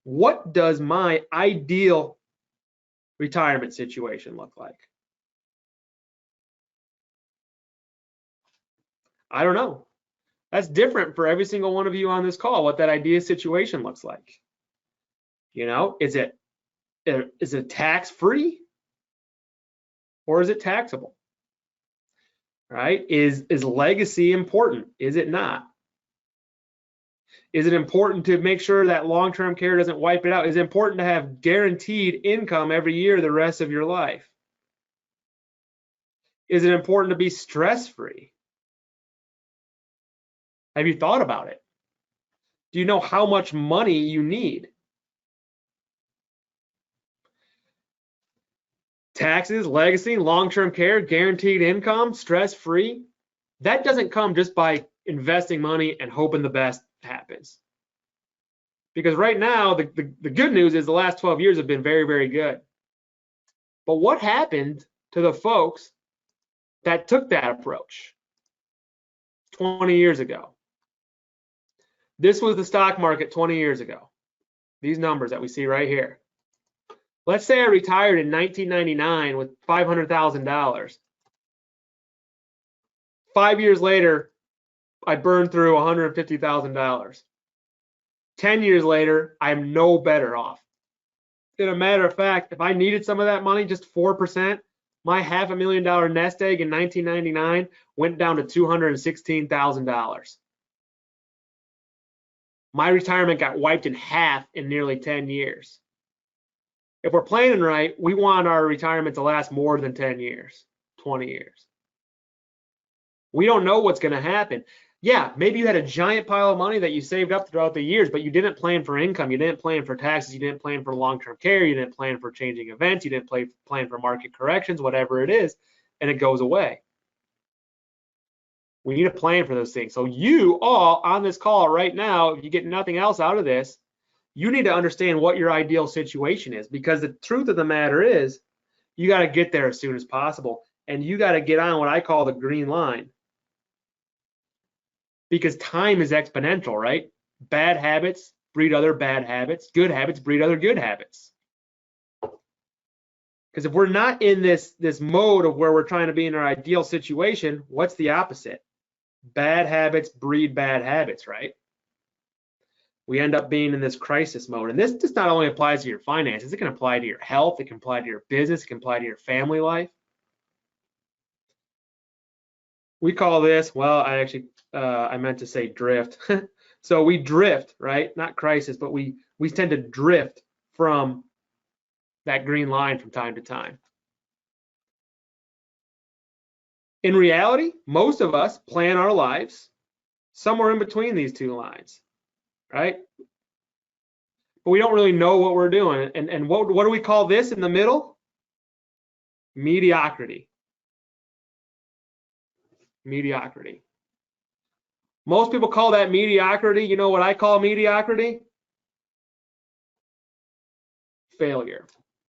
What does my ideal retirement situation look like? I don't know. That's different for every single one of you on this call, what that ideal situation looks like. You know, is it tax-free or is it taxable? Right? Is legacy important? Is it not? Is it important to make sure that long-term care doesn't wipe it out? Is it important to have guaranteed income every year the rest of your life? Is it important to be stress-free? Have you thought about it? Do you know how much money you need? Taxes, legacy, long-term care, guaranteed income, stress-free. That doesn't come just by investing money and hoping the best happens. Because right now, the good news is the last 12 years have been very, very good. But what happened to the folks that took that approach 20 years ago? This was the stock market 20 years ago. These numbers that we see right here. Let's say I retired in 1999 with $500,000. 5 years later, I burned through $150,000. 10 years later, I'm no better off. In a matter of fact, if I needed some of that money, just 4%, my $500,000 nest egg in 1999 went down to $216,000. My retirement got wiped in half in nearly 10 years. If we're planning right, we want our retirement to last more than 10 years, 20 years. We don't know what's going to happen. Yeah, maybe you had a giant pile of money that you saved up throughout the years, but you didn't plan for income. You didn't plan for taxes. You didn't plan for long-term care. You didn't plan for changing events. You didn't plan for market corrections, whatever it is, and it goes away. We need a plan for those things. So you all on this call right now, if you get nothing else out of this, you need to understand what your ideal situation is, because the truth of the matter is you got to get there as soon as possible, and you got to get on what I call the green line, because time is exponential, right? Bad habits breed other bad habits. Good habits breed other good habits. Because if we're not in this mode of where we're trying to be in our ideal situation, what's the opposite? Bad habits breed bad habits, right? We end up being in this crisis mode. And this just not only applies to your finances, it can apply to your health, it can apply to your business, it can apply to your family life. We call this, well, I meant to say drift. So we drift, right? Not crisis, but we tend to drift from that green line from time to time. In reality, most of us plan our lives somewhere in between these two lines, right? But we don't really know what we're doing. And what do we call this in the middle? Mediocrity. Mediocrity. Most people call that mediocrity. You know what I call mediocrity? Failure.